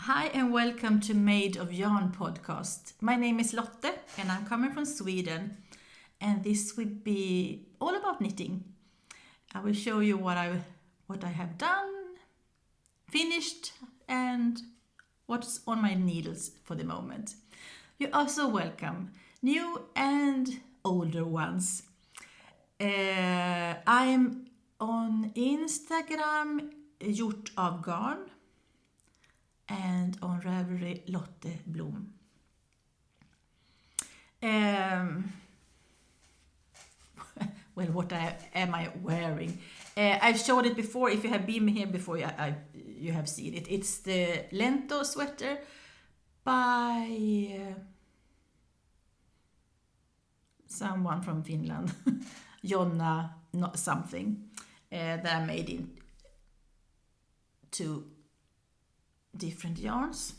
Hi and welcome to Made of Yarn podcast. My name is Lotte and I'm coming from Sweden, and this will be all about knitting. I will show you what I have done, finished, and what's on my needles for the moment. You're also welcome, new and older ones. I'm on Instagram, Gjort av garn, and on Riddari Lotte Blom. Well, what am I wearing? I've showed it before. If you have been here before, you have seen it. It's the Lento sweater by someone from Finland, Jonna something, that I made in two different yarns.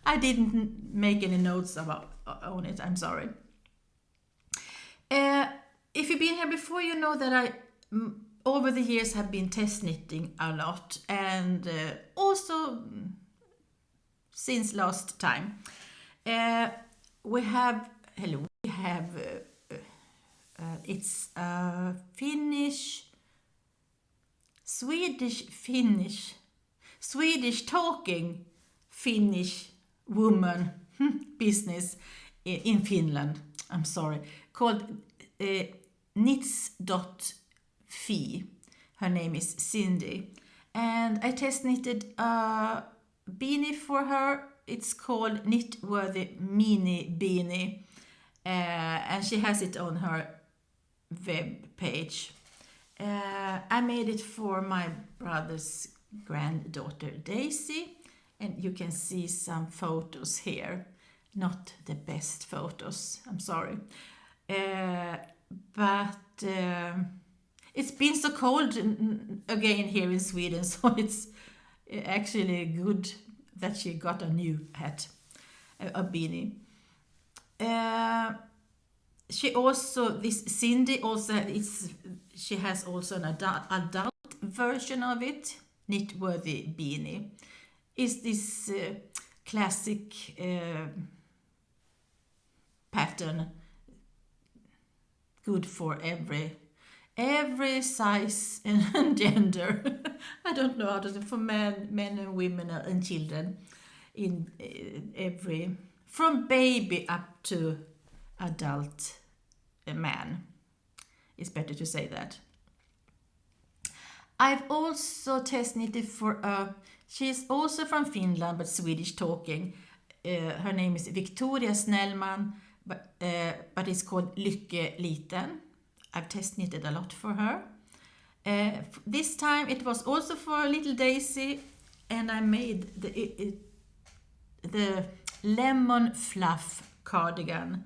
I didn't make any notes on it, I'm sorry. If you've been here before, you know that I over the years have been test knitting a lot, and also since last time we have it's a Swedish talking Finnish woman business in Finland, I'm sorry, called knits.fi. Her name is Cindy, and I test knitted a beanie for her. It's called Knitworthy Mini Beanie, and she has it on her web page. I made it for my brother's granddaughter Daisy, and you can see some photos here. Not the best photos, I'm sorry. But it's been so cold again here in Sweden, so it's actually good that she got a new hat, a beanie. Cindy she has also an adult version of it, Knitworthy Beanie. Is this classic pattern, good for every size and gender. I don't know how to say, for men and women and children, in from baby up to adult man. It's better to say that. I've also test knitted for she's also from Finland but Swedish talking. Her name is Victoria Snellman, but it's called Lykke Liten. I've test knitted a lot for her. This time it was also for little Daisy, and I made the lemon fluff cardigan,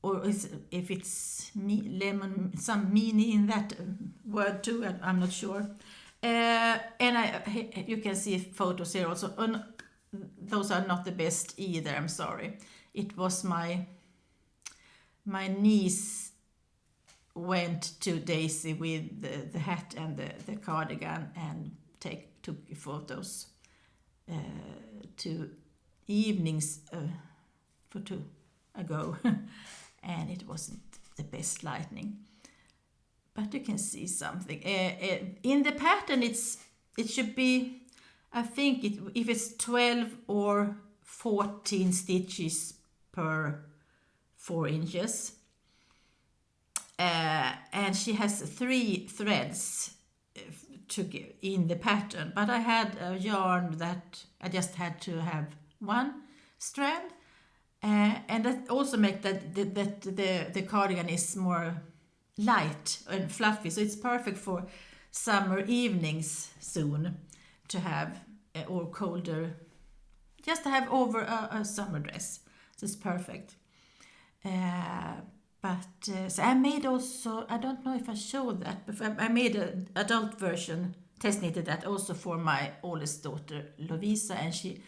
or if it's lemon, some meaning in that word too, I'm not sure. And you can see photos here also. Those are not the best either, I'm sorry. It was my niece went to Daisy with the hat and the cardigan and took photos 2 evenings for 2 ago. And it wasn't the best lighting, but you can see something. In the pattern it should be, I think if it's 12 or 14 stitches per 4 inches. And she has 3 threads in the pattern, but I had a yarn that I just had to have 1 strand, and that also makes that the cardigan is more light and fluffy, so it's perfect for summer evenings soon to have, or colder, just to have over a summer dress. So it's perfect. So I made also, I don't know if I showed that before, I made an adult version, test knitted that also for my oldest daughter Lovisa, and she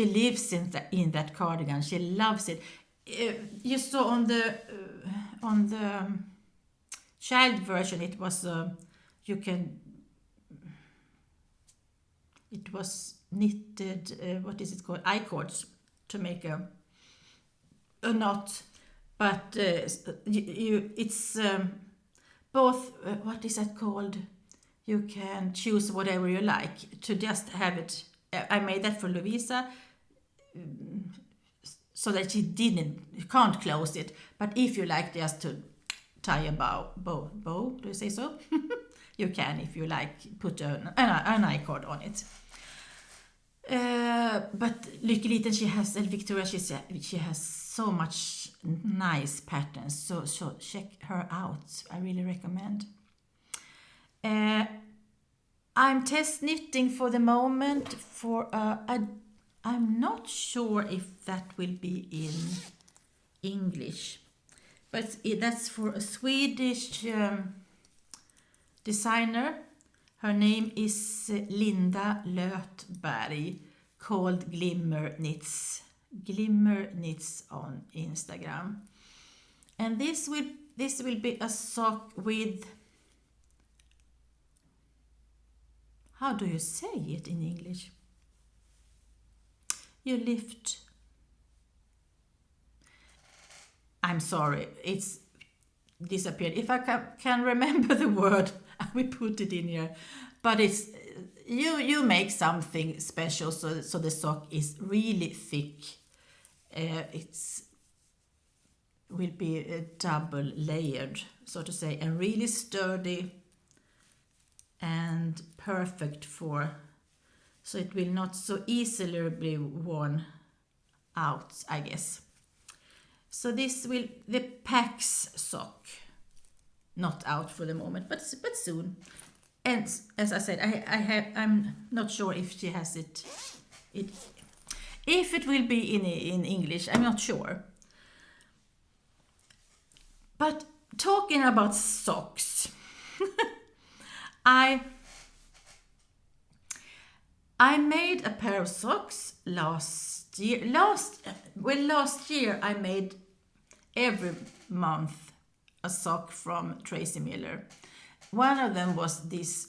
lives in that cardigan. She loves it. You saw on the child version, it was knitted, what is it called, I-cords to make a knot. But it's both, what is that called? You can choose whatever you like to just have it. I made that for Lovisa so that you can't close it. But if you like just to tie a bow, do you say so? You can, if you like, put an I-cord on it. But Lyckeliten, she has, and Victoria, she has so much nice patterns. So check her out. I really recommend. I'm test knitting for the moment for I'm not sure if that will be in English, but that's for a Swedish designer. Her name is Linda Lötberg, called Glimmer Knits on Instagram. And this will be a sock with, how do you say it in English? You lift. I'm sorry, it's disappeared. If I can remember the word, I will put it in here. But it's you make something special so the sock is really thick. It's will be double layered, so to say, and really sturdy and perfect so it will not so easily be worn out, I guess. So this will the Pax sock, not out for the moment, but soon. And as I said, I'm not sure if she has it if it will be in English. I'm not sure. But talking about socks, I made a pair of socks last year. Last year I made every month a sock from Tracy Miller. One of them was this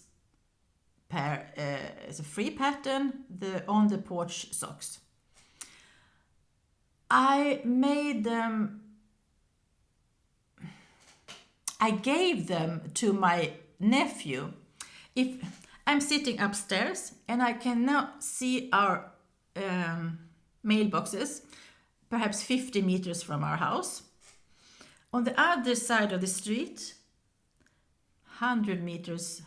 pair. It's a free pattern, the On the Porch socks. I made them. I gave them to my nephew. If I'm sitting upstairs and I can now see our mailboxes, perhaps 50 meters from our house. On the other side of the street, 100 meters,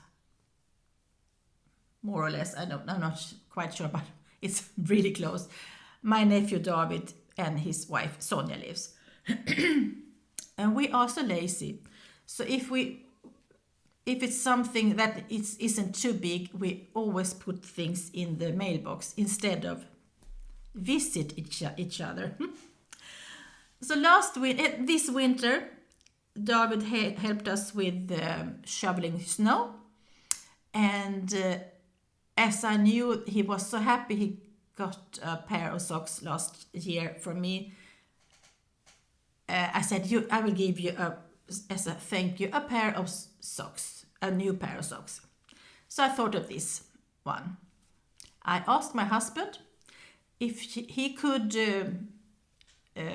more or less, I'm not quite sure, but it's really close. My nephew David and his wife Sonja lives. And we are so lazy. So if it's something that isn't too big, we always put things in the mailbox instead of visit each other. So this winter, David helped us with shoveling snow, and as I knew he was so happy he got a pair of socks last year from me, I said, I will give you as a thank you a pair of socks, a new pair of socks. So I thought of this one. I asked my husband if he could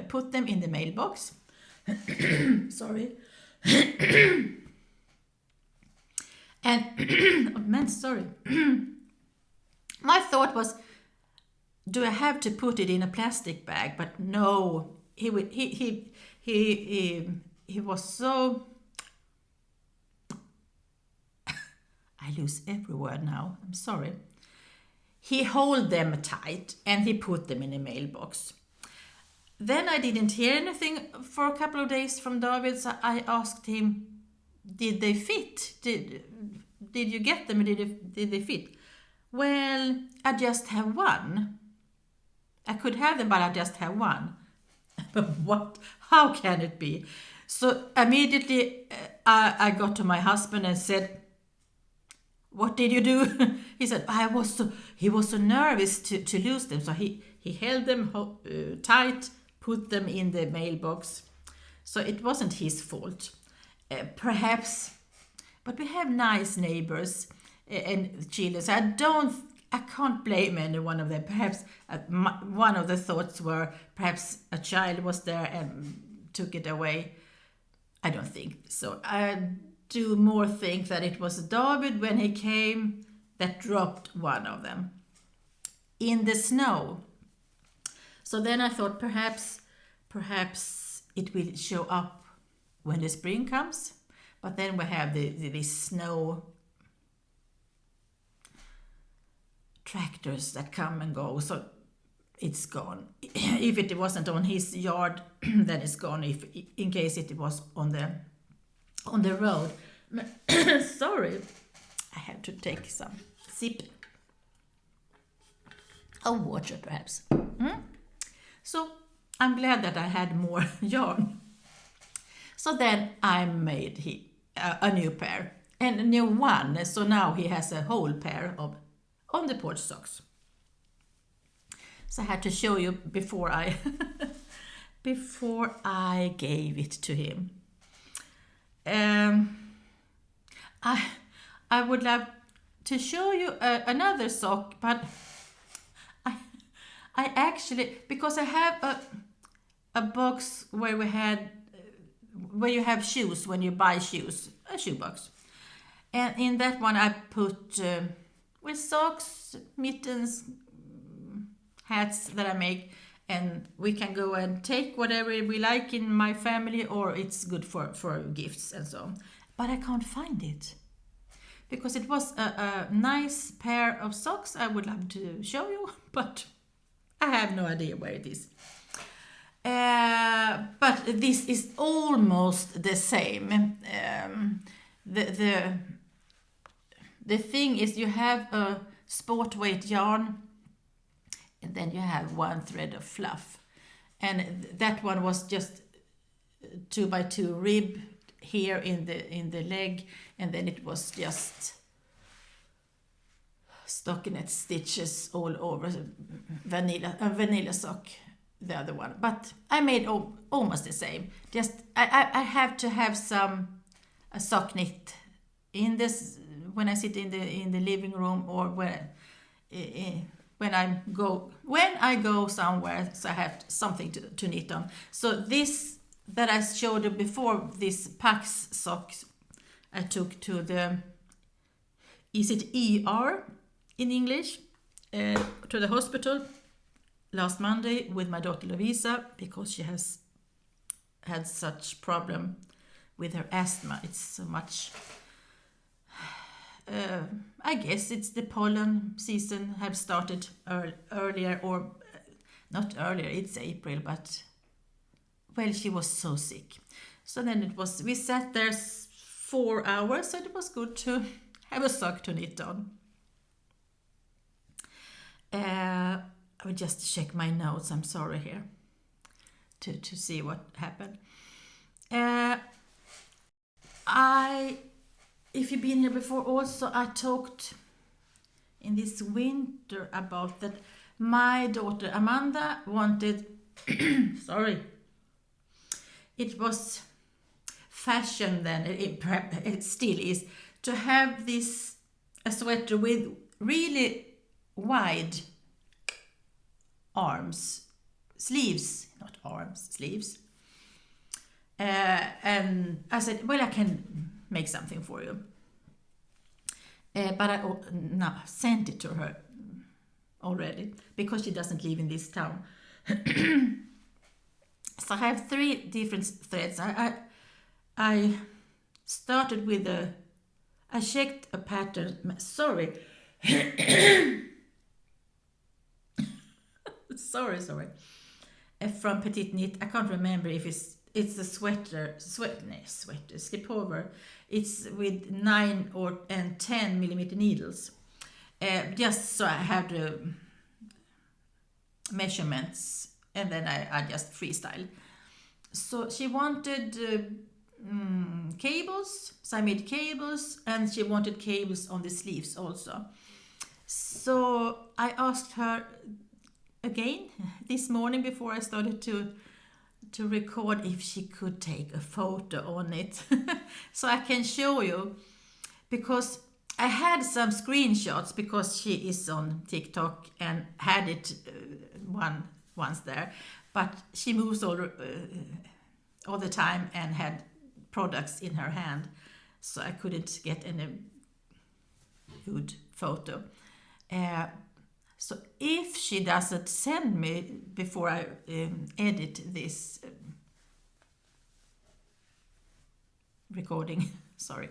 put them in the mailbox. Sorry. And sorry. My thought was, do I have to put it in a plastic bag? But no, he was so. I lose every word now. I'm sorry. He held them tight and he put them in a mailbox. Then I didn't hear anything for a couple of days from David, so I asked him, did they fit? Did you get them? Did they fit? Well, I just have one. I could have them, but I just have one. What? How can it be? So immediately I got to my husband and said, what did you do? He said, he was so nervous to lose them. So he held them tight, put them in the mailbox. So it wasn't his fault. Perhaps, but we have nice neighbors in Chile. So I can't blame any one of them. Perhaps one of the thoughts were perhaps a child was there and took it away. I don't think so. I do more think that it was David when he came that dropped one of them in the snow. So then I thought perhaps it will show up when the spring comes. But then we have this snow tractors that come and go, so it's gone. If it wasn't on his yard, then it's gone. If in case it was on the road. Sorry, I have to take some sip of water, perhaps. So I'm glad that I had more yarn. So then I made a new pair and a new one. So now he has a whole pair of on the porch socks. So I had to show you before I gave it to him. I would love to show you another sock, but I actually, because I have a box where you have shoes when you buy shoes, a shoe box, and in that one I put with socks, mittens, hats that I make, and we can go and take whatever we like in my family, or it's good for gifts and so on. But I can't find it because it was a nice pair of socks. I would love to show you, but I have no idea where it is. But this is almost the same. The thing is, you have a sport weight yarn, and then you have one thread of fluff, and that one was just 2x2 rib here in the leg, and then it was just stockinette stitches all over, vanilla sock, the other one. But I made almost the same. Just I have to have a sock knit in this when I sit in the living room, or when I go somewhere, so I have something to knit on. So this that I showed you before, this Pax socks, I took to the, is it ER in English, to the hospital last Monday with my daughter Lovisa, because she has had such problem with her asthma. It's so much, I guess it's the pollen season have started earlier, or not earlier, it's April, but well, she was so sick. So then we sat there 4 hours, and it was good to have a sock to knit on. I will just check my notes, I'm sorry here, to see what happened. If you've been here before also, I talked in this winter about that my daughter Amanda wanted, sorry, it was fashion then, it still is, to have a sweater with really wide sleeves. And I said, well, I can make something for you. But I sent it to her already, because she doesn't live in this town. So I have 3 different threads. I started with I checked a pattern. Sorry. sorry. From Petite Knit. I can't remember if it's a sweater, slipover. It's with 9 and 10 millimeter needles. Just so I have the measurements, and then I just freestyle. So she wanted cables, so I made cables, and she wanted cables on the sleeves also. So I asked her again this morning before I started to record if she could take a photo on it so I can show you, because I had some screenshots because she is on TikTok and had it once there, but she moves all the time and had products in her hand, so I couldn't get any good photo. So if she doesn't send me before I edit this recording, sorry,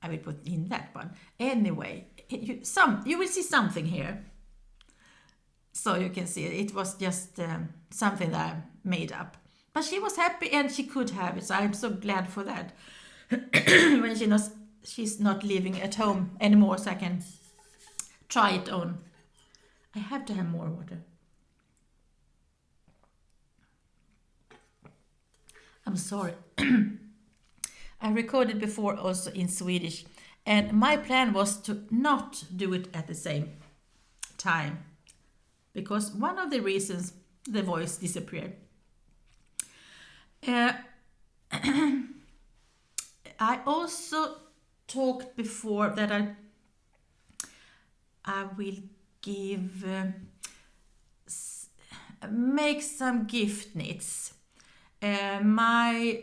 I will put in that one. Anyway, you will see something here. So you can see it was just something that I made up. But she was happy and she could have it, so I'm so glad for that. When she's not living at home anymore, so I can try it on. I have to have more water. I'm sorry. I recorded before also in Swedish, and my plan was to not do it at the same time, because one of the reasons the voice disappeared. I also talked before that I will make some gift knits. My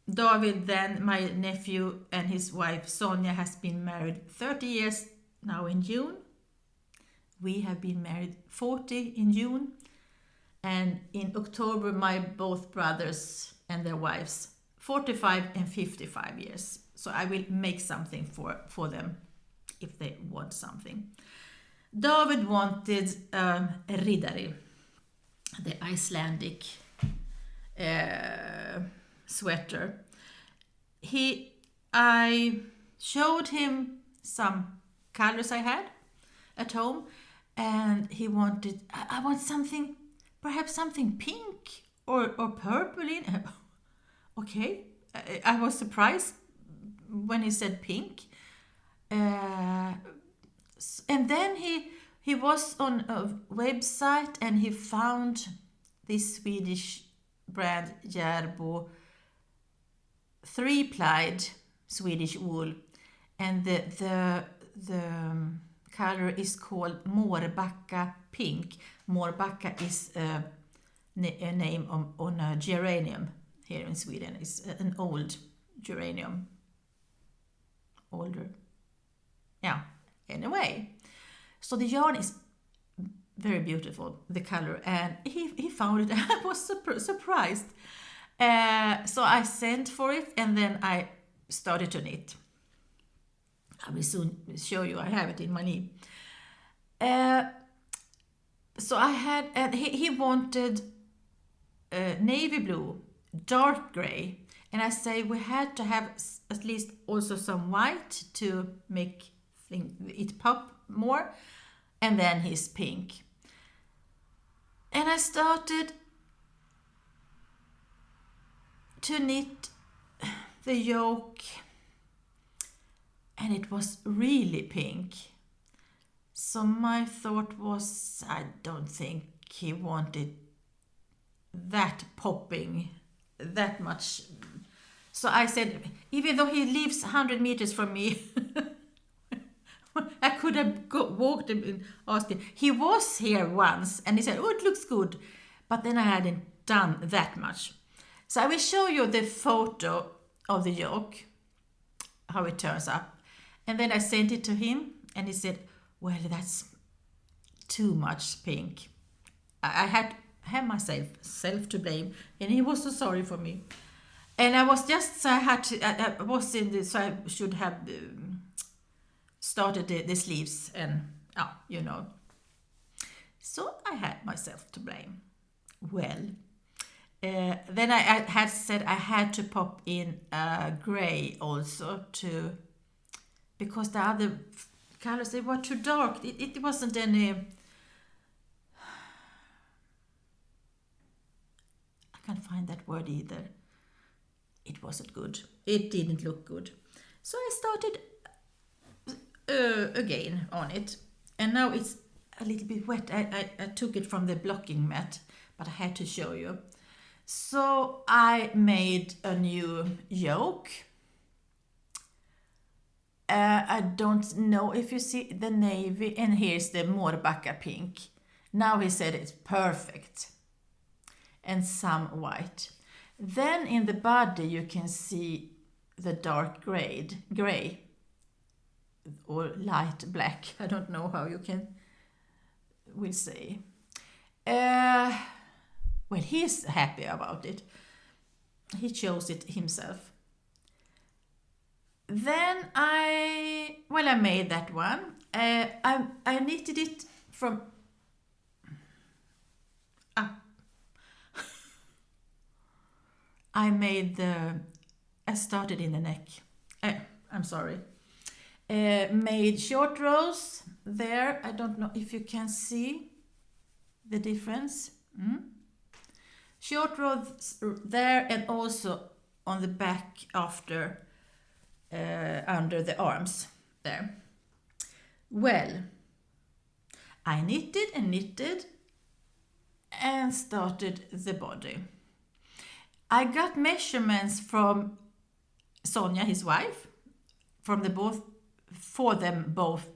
David, then my nephew, and his wife Sonja has been married 30 years now in June. We have been married 40 in June. And in October, my both brothers and their wives, 45 and 55 years. So I will make something for them if they want something. David wanted a Riddari, the Icelandic sweater. I showed him some colors I had at home, and he wanted, I want something, perhaps something pink or purple in. Okay, I was surprised when he said pink. And then he was on a website and he found this Swedish brand Järbo 3-plied Swedish wool, and the color is called Mårbacka pink. Mårbacka is a name on a geranium here in Sweden. It's an old geranium. Older. Yeah, anyway. So the yarn is very beautiful, the color, and he found it. I was surprised. So I sent for it, and then I started to knit. I will soon show you. I have it in my knee. So I had, and he wanted navy blue, dark gray, and I say we had to have at least also some white to make it pop more, and then his pink. And I started to knit the yoke, and it was really pink. So my thought was, I don't think he wanted that popping that much. So I said, even though he lives 100 meters from me, I could have walked him and asked him. He was here once and he said, oh, it looks good. But then I hadn't done that much. So I will show you the photo of the yoke, how it turns up. And then I sent it to him and he said, well, that's too much pink. I had myself to blame, and he was so sorry for me. And I was just, so I had to, I was in the, so I should have started the sleeves and, you know. So I had myself to blame. Well, then I had said I had to pop in grey also because the other colors, they were too dark. It wasn't any, I can't find that word either. It wasn't good. It didn't look good. So I started again on it, and now it's a little bit wet. I took it from the blocking mat, but I had to show you. So I made a new yoke, I don't know if you see the navy, and here's the Mårbacka pink. Now he said it's perfect. And some white. Then in the body you can see the dark gray or light black. I don't know how you will say. Well, he's happy about it. He chose it himself. Then I made that one. I knitted it from up. I started in the neck. I'm sorry. Made short rows there. I don't know if you can see the difference. Short rows there, and also on the back after, under the arms there. Well, I knitted and started the body. I got measurements from Sonja, his wife, for them both,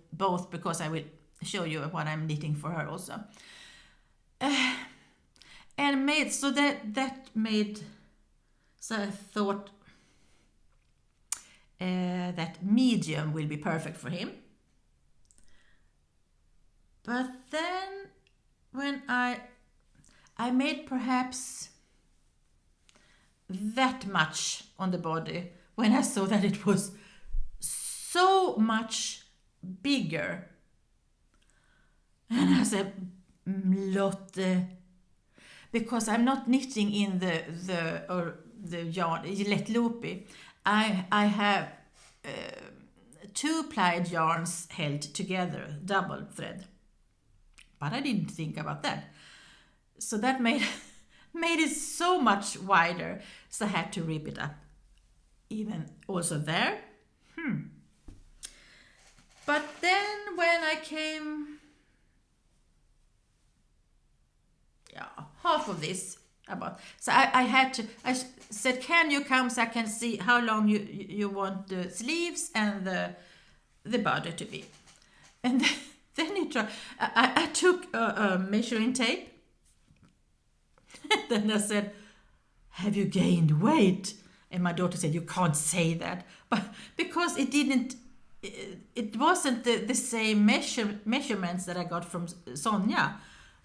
because I will show you what I'm knitting for her also. And made, so I thought that medium will be perfect for him. But then when I made perhaps that much on the body, when I saw that it was so much bigger, and I said, Lotte, because I'm not knitting in the yarn let loopy. I have 2-plied yarns held together, double thread, but I didn't think about that. So that made it so much wider, so I had to rip it up even also there. But then when I came, half of this about, so I said, can you come so I can see how long you want the sleeves and the body to be. And then I took a measuring tape. Then I said, have you gained weight? And my daughter said, you can't say that. But because it wasn't the same measurements that I got from Sonja.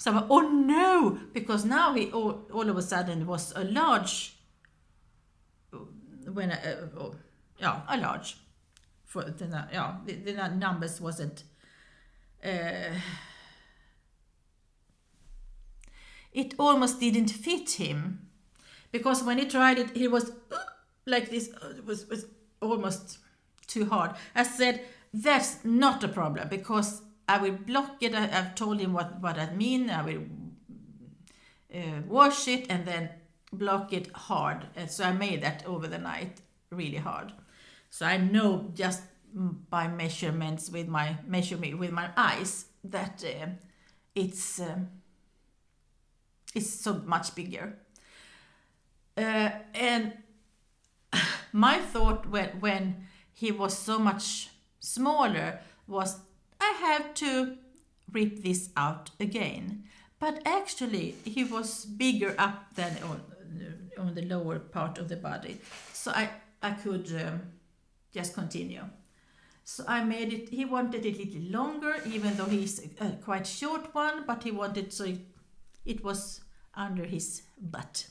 So I went, oh no, because now he all of a sudden was a large, a large. For the numbers wasn't. It almost didn't fit him, because when he tried it, he was like this. It was almost too hard. I said, that's not a problem, because I will block it. I've told him what I mean. I will wash it and then block it hard. And so I made that over the night really hard. So I know just by measurements with my eyes that it's so much bigger. And my thought when he was so much smaller was, I have to rip this out again. But actually he was bigger up than on the lower part of the body. So I could just continue. So I made it, he wanted it a little longer, even though he's a quite short one, but he wanted so it was under his butt.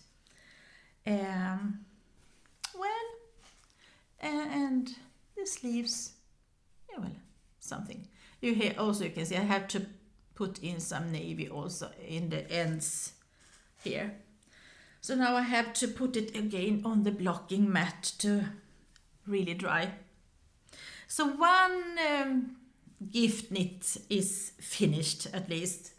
And the sleeves, something. You can see I have to put in some navy also in the ends here. So now I have to put it again on the blocking mat to really dry. So one gift knit is finished at least,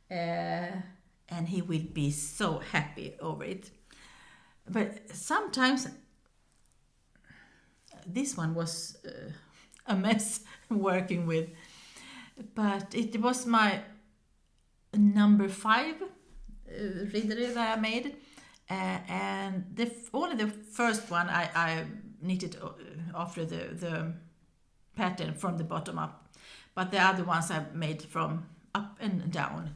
and he will be so happy over it. But sometimes this one was a mess working with, but it was my number 5 Riddari that I made, and only the first one I knitted after the pattern from the bottom up, but the other ones I've made from up and down.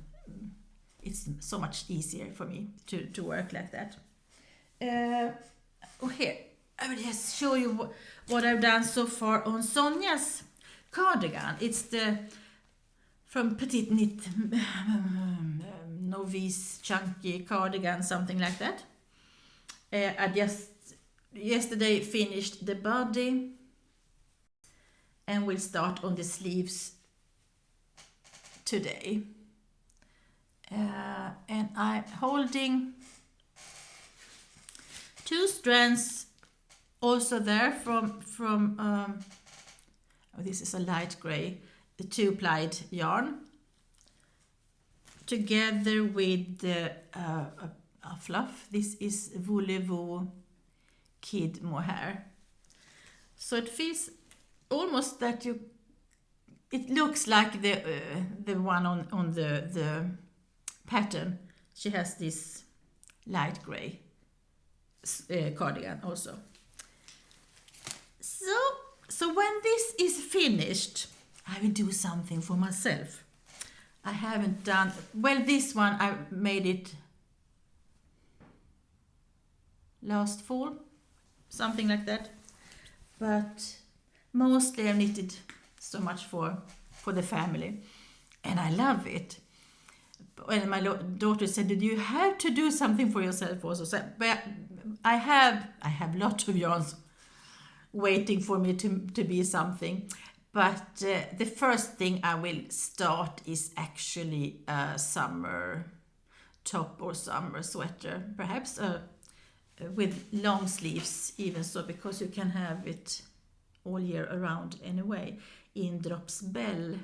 It's so much easier for me to work like that. Here, I will just show you what I've done so far on Sonja's cardigan. It's the from Petite Knit Novice Chunky Cardigan, something like that. I just yesterday finished the body and will start on the sleeves today. And I'm holding 2 strands also there from this is a light gray, the 2-plied yarn, together with the a fluff. This is Voulez-vous Kid Mohair. So it feels almost that it looks like the one on the pattern. She has this light gray cardigan also. So when this is finished, I will do something for myself. I haven't done, well, this one I made it last fall, something like that. But mostly I've knitted so much for the family, and I love it. When my daughter said, "Did you have to do something for yourself also?" So, but I have lots of yarns waiting for me to be something. But the first thing I will start is actually a summer top or summer sweater, perhaps with long sleeves even so, because you can have it all year around anyway. In Drops Bell,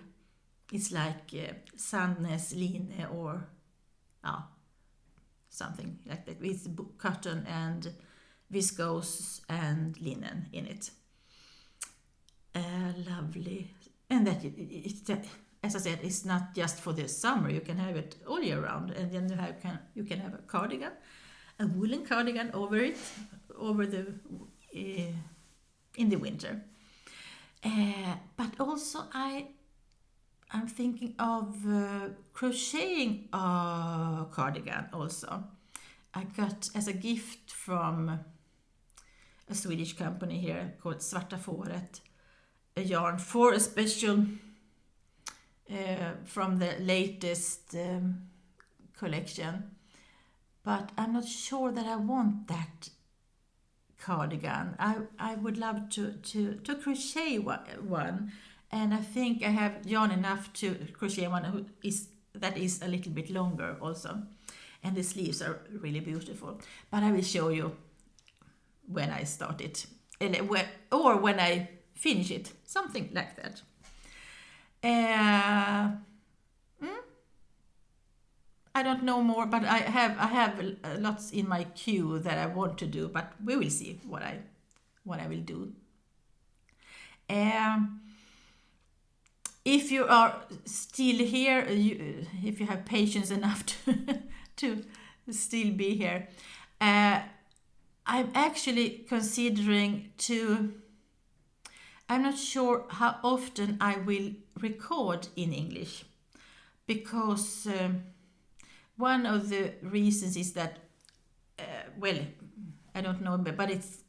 it's like Sandnes line or something like that, with cotton and viscose and linen in it. Lovely. And that as I said, it's not just for the summer. You can have it all year round, and then you can have a cardigan, a woolen cardigan over it, over the in the winter. But also I'm thinking of crocheting a cardigan also. I got as a gift from a Swedish company here called Svarta Fåret, a yarn for a special from the latest collection. But I'm not sure that I want that cardigan. I would love to crochet one, and I think I have yarn enough to crochet one that is a little bit longer also, and the sleeves are really beautiful. But I will show you when I start it, or when I finish it, something like that. I don't know more, but I have lots in my queue that I want to do, but we will see what I will do. If you are still here, if you have patience enough to still be here, I'm actually considering I'm not sure how often I will record in English, because one of the reasons is that, I don't know, but it's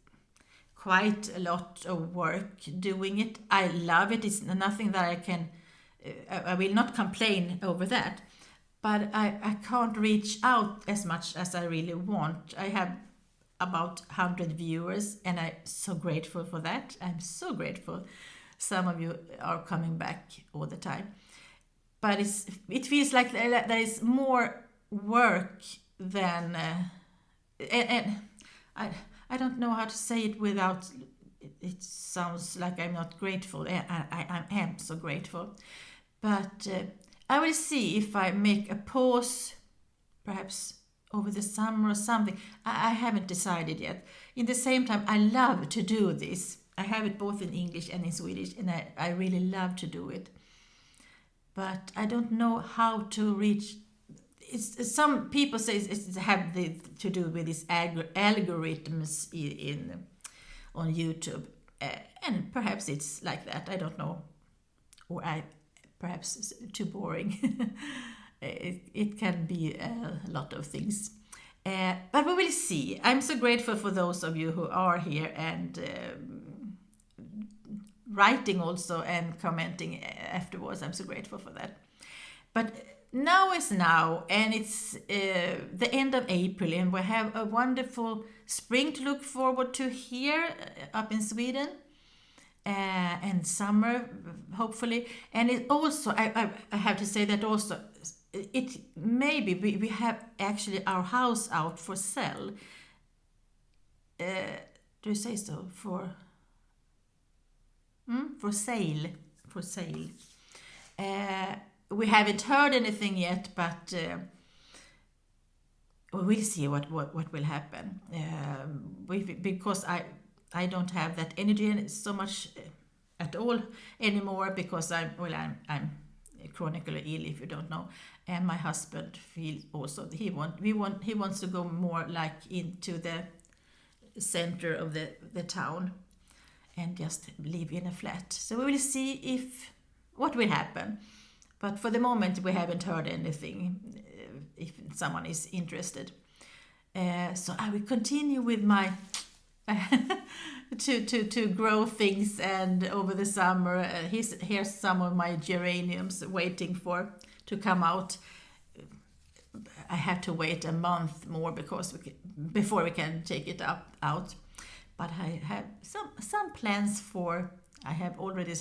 quite a lot of work doing it. I love it. It's nothing that I will not complain over that, but I can't reach out as much as I really want. I have about 100 viewers, and I'm so grateful for that. I'm so grateful. Some of you are coming back all the time. But it feels like there is more work than... and I don't know how to say it without... It sounds like I'm not grateful. I am so grateful. But I will see if I make a pause, perhaps over the summer or something. I haven't decided yet. In the same time, I love to do this. I have it both in English and in Swedish, and I really love to do it. But I don't know how to reach... some people say it's have to do with these algorithms on YouTube. And perhaps it's like that, I don't know. Or perhaps it's too boring. It can be a lot of things. But we will see. I'm so grateful for those of you who are here and writing also and commenting afterwards. I'm so grateful for that. But now is now, and it's the end of April, and we have a wonderful spring to look forward to here up in Sweden, and summer, hopefully. And it also, I have to say that also, it maybe we have actually our house out for sale. Do you say so? For sale. For sale. We haven't heard anything yet, but we'll see what will happen. Because I don't have that energy so much at all anymore, because I'm chronically ill, if you don't know, and my husband feels also he wants to go more like into the center of the town and just live in a flat. So we will see what will happen. But for the moment, we haven't heard anything, if someone is interested. So I will continue with my to grow things, and over the summer, here's some of my geraniums waiting to come out. I have to wait a month more before we can take it out. But I have some plans I have already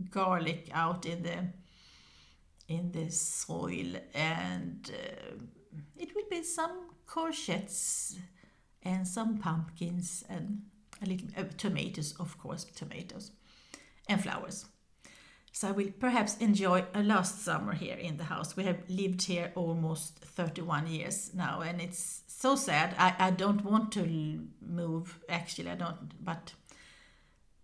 garlic out in the soil, and it will be some courgettes and some pumpkins and a little tomatoes, of course, and flowers. So I will perhaps enjoy a last summer here in the house. We have lived here almost 31 years now, and it's so sad. I don't want to move, actually, I don't, but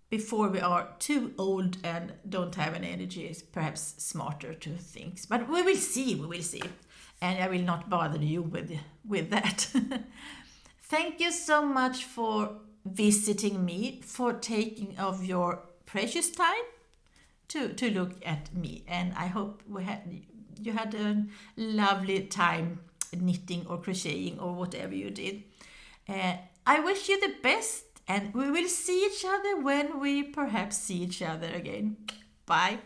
before we are too old and don't have any energy, it's perhaps smarter to think. But we will see. And I will not bother you with that. Thank you so much for visiting me, for taking of your precious time to look at me. And I hope you had a lovely time knitting or crocheting or whatever you did. I wish you the best. And we will see each other when we perhaps see each other again. Bye.